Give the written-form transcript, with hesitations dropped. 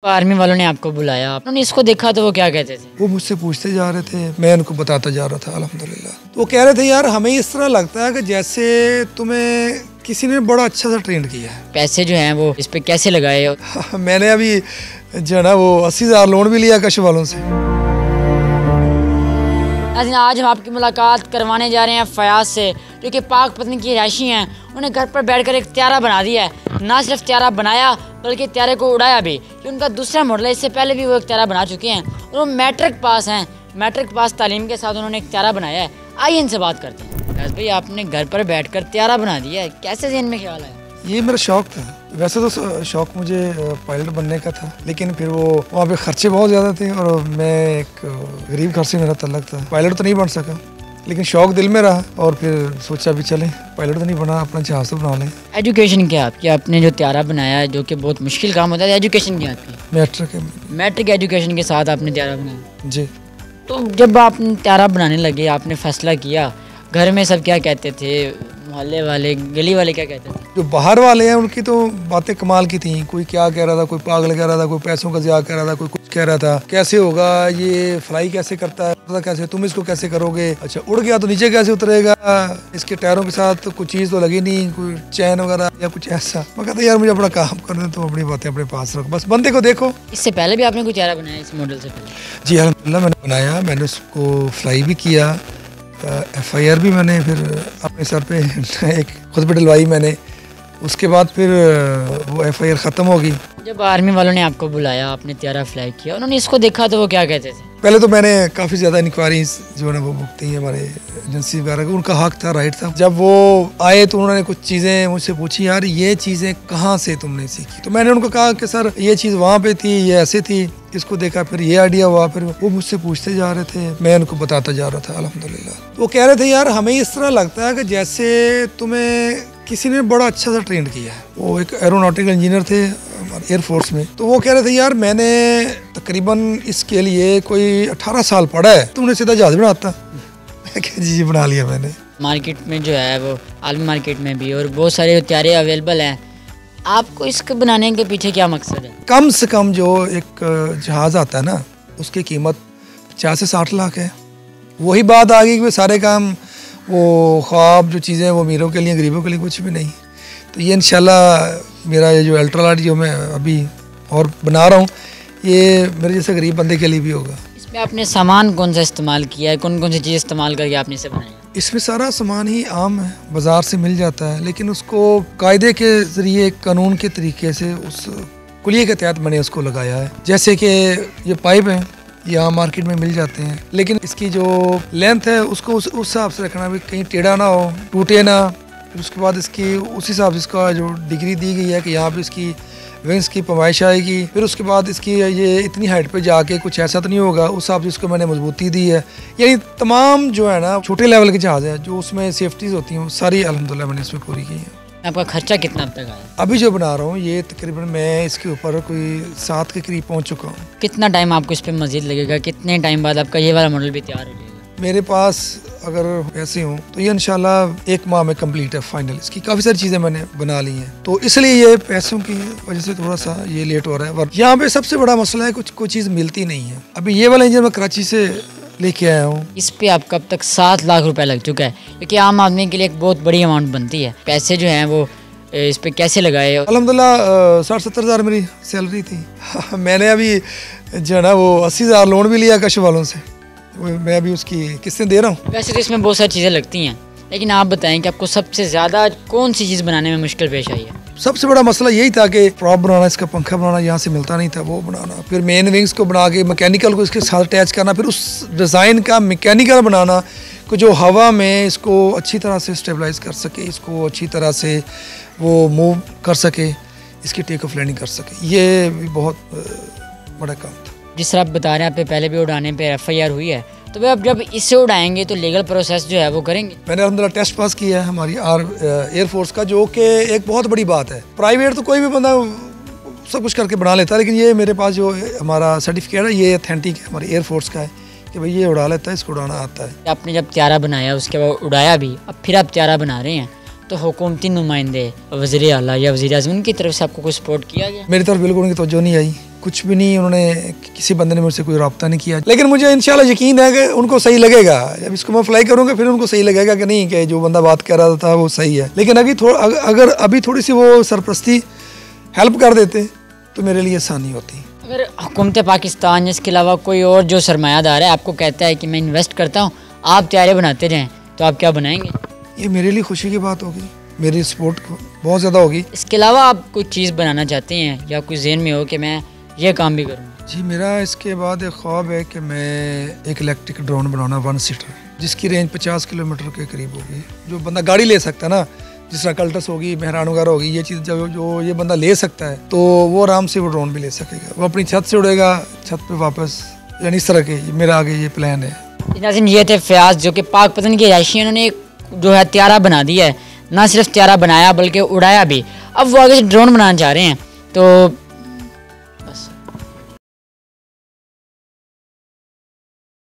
Army वालों ने आपको बुलाया, आपने इसको देखा तो वो क्या कहते थे? वो मुझसे पूछते जा रहे थे, मैं उनको बताता जा रहा था अल्हम्दुलिल्लाह। तो वो कह रहे थे यार हमें इस तरह लगता है कि जैसे तुम्हें किसी ने बड़ा अच्छा सा ट्रेंड किया है। पैसे जो हैं वो इस पे कैसे लगाए? मैंने अभी जो है ना वो 80,000 लोन भी लिया कश वालों से। आज हम आपकी मुलाकात करवाने जा रहे हैं फयाज से, जो कि पाक पत्नी की रहायशी हैं। उन्हें घर पर बैठकर एक त्यारा बना दिया है। ना सिर्फ त्यारा बनाया बल्कि त्यारे को उड़ाया भी। कि उनका दूसरा मॉडल है, इससे पहले भी वो एक त्यारा बना चुके हैं और वो मैट्रिक पास हैं। मैट्रिक पास तालीम के साथ उन्होंने एक त्यारा बनाया है। आइए इनसे बात करते हैं। फयाज भाई, आपने घर पर बैठकर त्यारा बना दिया है, कैसे ज़हन में ख्याल आया? ये मेरा शौक था। वैसे तो शौक मुझे पायलट बनने का था, लेकिन फिर वो वहाँ पे खर्चे बहुत ज़्यादा थे और मैं एक गरीब घर से मेरा तल्लक था। पायलट तो नहीं बन सका, लेकिन शौक दिल में रहा और फिर सोचा भी चले पायलट तो नहीं बना, अपना जहाज तो बना लें। एजुकेशन क्या आपकी? आपने जो त्यारा बनाया है, जो कि बहुत मुश्किल काम होता है, एजुकेशन क्या आपकी? मैट्रिक एजुकेशन के साथ आपने त्यारा बनाया जी। तो जब आप त्यारा बनाने लगे, आपने फैसला किया, घर में सब क्या कहते थे? मोहल्ले वाले, गली वाले क्या कहते थे? जो बाहर वाले हैं उनकी तो बातें कमाल की थी। कोई क्या कह रहा था, कोई पागल कह रहा था, कोई पैसों का ज़िया कह रहा था, कोई कुछ कह रहा था, कैसे होगा ये, फ्लाई कैसे करता है, पता कैसे, तुम इसको कैसे करोगे, अच्छा उड़ गया तो नीचे कैसे उतरेगा, इसके टायरों के साथ तो कुछ चीज़ तो लगी नहीं, कोई चैन वगैरह या कुछ ऐसा। मैं कहता यार मुझे अपना काम करने, तुम अपनी बातें अपने पास रखो, बस बंदे को देखो। इससे पहले भी आपने कोई त्यारा बनाया इस मॉडल से पहले? जी अल्हम्दुलिल्लाह मैंने बनाया, मैंने उसको फ्लाई भी किया, FIR भी मैंने फिर अपने सर पे एक खुद पे डलवाई मैंने। उसके बाद फिर वो FIR ख़त्म हो गई। जब आर्मी वालों ने आपको बुलाया, आपने त्यारा फ्लाई किया, उन्होंने इसको देखा तो वो क्या कहते थे? पहले तो मैंने काफ़ी ज़्यादा इंक्वायरीज जो है ना वो भुगती हैं हमारे एजेंसी वगैरह को, उनका हक था, राइट था। जब वो आए तो उन्होंने कुछ चीज़ें मुझसे पूछी, यार ये चीज़ें कहाँ से तुमने सीखी? तो मैंने उनको कहा कि सर ये चीज़ वहाँ पे थी, ये ऐसे थी, इसको देखा, फिर ये आइडिया हुआ। फिर वो मुझसे पूछते जा रहे थे, मैं उनको बताता जा रहा था अल्हम्दुलिल्लाह। वो कह रहे थे यार हमें इस तरह लगता है कि जैसे तुम्हें किसी ने बड़ा अच्छा सा ट्रेंड किया है। वो एक एरोनॉटिकल इंजीनियर थे एयरफोर्स में। तो वो कह रहे थे यार मैंने तकरीबन इसके लिए कोई 18 साल पढ़ा है, तुमने सीधा जहाज बनाता। मैं कहा जी बना लिया मैंने। मार्केट में जो है वो आलमी मार्केट में भी और बहुत सारे त्यारे अवेलेबल हैं। आपको इसको बनाने के पीछे क्या मकसद है? कम से कम जो एक जहाज़ आता है ना, उसकी कीमत 50 से 60 लाख है। वही बात आ गई कि सारे काम वो ख्वाब जो चीज़ें वो अमीरों के लिए, गरीबों के लिए कुछ भी नहीं। तो ये इंशाल्लाह मेरा ये जो अल्ट्रालाइट जो मैं अभी और बना रहा हूँ, ये मेरे जैसे गरीब बंदे के लिए भी होगा। इसमें आपने सामान कौन सा इस्तेमाल किया है? कौन कौन सी चीज़ इस्तेमाल करके आपने इसे बनाया? इसमें सारा सामान ही आम है, बाज़ार से मिल जाता है, लेकिन उसको कायदे के ज़रिए, कानून के तरीके से, उस कुलिये के तहत मैंने उसको लगाया है। जैसे कि ये पाइप है, ये आम मार्केट में मिल जाते हैं, लेकिन इसकी जो लेंथ है उसको उस हिसाब से रखना भी, कहीं टेढ़ा ना हो, टूटे ना। फिर उसके बाद इसकी उस हिसाब से इसका जो डिग्री दी गई है कि यहाँ पे इसकी विंग्स की पैमाइश आएगी। फिर उसके बाद इसकी ये इतनी हाइट पे जाके कुछ ऐसा तो नहीं होगा, उस हिसाब से इसको मैंने मजबूती दी है। यानी तमाम जो है ना छोटे लेवल के जहाज़ है जो उसमें सेफ्टीज होती हैं, सारी अल्हम्दुलिल्लाह मैंने इसमें पूरी की है। आपका खर्चा कितना अब तक आया? अभी जो बना रहा हूँ ये तकरीबन मैं इसके ऊपर कोई 7 के करीब पहुँच चुका हूँ। कितना टाइम आपको इस पर मजीद लगेगा? कितने टाइम बाद आपका ये वाला मॉडल भी तैयार हो जाएगा? मेरे पास अगर पैसे हों तो ये इंशाल्लाह 1 माह में कंप्लीट है फाइनल। इसकी काफ़ी सारी चीज़ें मैंने बना ली हैं, तो इसलिए ये पैसों की वजह से थोड़ा सा ये लेट हो रहा है। यहाँ पे सबसे बड़ा मसला है कुछ कोई चीज़ मिलती नहीं है। अभी ये वाला इंजन मैं कराची से लेके आया हूँ। इस पे आपका अब तक 7 लाख रुपए लग चुका है, क्योंकि आम आदमी के लिए एक बहुत बड़ी अमाउंट बनती है। पैसे जो हैं वो इस पे कैसे लगाए? अल्हम्दुलिल्लाह 60-70 हज़ार मेरी सैलरी थी। मैंने अभी जो है ना वो 80,000 लोन भी लिया कश वालों से, मैं अभी उसकी किस्तें दे रहा हूँ। वैसे तो इसमें बहुत सारी चीज़ें लगती हैं, लेकिन आप बताएं कि आपको सबसे ज़्यादा कौन सी चीज़ बनाने में मुश्किल पेश आई है? सबसे बड़ा मसला यही था कि प्रॉप बनाना, इसका पंखा बनाना यहाँ से मिलता नहीं था, वो बनाना, फिर मेन विंग्स को बना के मैकेनिकल को इसके साथ अटैच करना, फिर उस डिज़ाइन का मैकेनिकल बनाना कि जो हवा में इसको अच्छी तरह से स्टेबलाइज कर सके, इसको अच्छी तरह से वो मूव कर सके, इसकी टेक ऑफ लैंडिंग कर सके। ये भी बहुत बड़ा काम था। जिस तरह आप बता रहे हैं, आप पे पहले भी उड़ाने पे FIR हुई है, तो अब जब इससे उड़ाएंगे तो लीगल प्रोसेस जो है वो करेंगे? मैंने अल्हम्दुलिल्लाह टेस्ट पास किया है हमारी एयरफोर्स का, जो कि एक बहुत बड़ी बात है। प्राइवेट तो कोई भी बंदा सब कुछ करके बना लेता है, लेकिन ये मेरे पास जो हमारा सर्टिफिकेट है ये ऑथेंटिक है, हमारी एयरफोर्स का है कि भाई ये उड़ा लेता है, इसको उड़ाना आता है। आपने जब त्यारा बनाया, उसके बाद उड़ाया भी, अब फिर आप त्यारा बना रहे हैं, तो हुकूमती नुमाइंदे, वज़ीर आला या वज़ीर आज़म, उनकी तरफ से आपको कोई सपोर्ट किया गया? मेरी तरफ बिल्कुल उनकी तवज्जो नहीं आई। कुछ भी नहीं, उन्होंने किसी बंदे ने मुझसे कोई रब्ता नहीं किया। लेकिन मुझे इंशाल्लाह यकीन है कि उनको सही लगेगा। जब इसको मैं फ्लाई करूँगा फिर उनको सही लगेगा कि नहीं, कि जो बंदा बात कर रहा था वो सही है। लेकिन अगर अभी थोड़ी सी वो सरपरस्ती हेल्प कर देते तो मेरे लिए आसानी होती। अगर हुकूमत पाकिस्तान इसके अलावा कोई और जो सरमायादार है आपको कहता है कि मैं इन्वेस्ट करता हूँ, आप तैयारी बनाते रहें, तो आप क्या बनाएंगे? ये मेरे लिए खुशी की बात होगी, मेरी सपोर्ट बहुत ज़्यादा होगी। इसके अलावा आप कोई चीज़ बनाना चाहते हैं या कोई ज़हन में हो कि मैं ये काम भी करूँ? जी, मेरा इसके बाद एक ख्वाब है कि मैं एक इलेक्ट्रिक ड्रोन बनाना 1 सीटर, जिसकी रेंज 50 किलोमीटर के करीब होगी, जो बंदा गाड़ी ले सकता है ना, जिस तरह कल्टस होगी, मेहरान वगैरह होगी, ये चीज़ जो ये बंदा ले सकता है तो वो आराम से वो ड्रोन भी ले सकेगा। वो अपनी छत से उड़ेगा, छत पे वापस, यानी इस तरह के मेरा आगे ये प्लान है। नाज़रीन, ये थे फयाज जो कि पाक पतन के रिहायशी, उन्होंने एक जो है त्यारा बना दिया है, ना सिर्फ त्यारा बनाया बल्कि उड़ाया भी। अब वो आगे से ड्रोन बनाना चाह रहे हैं। तो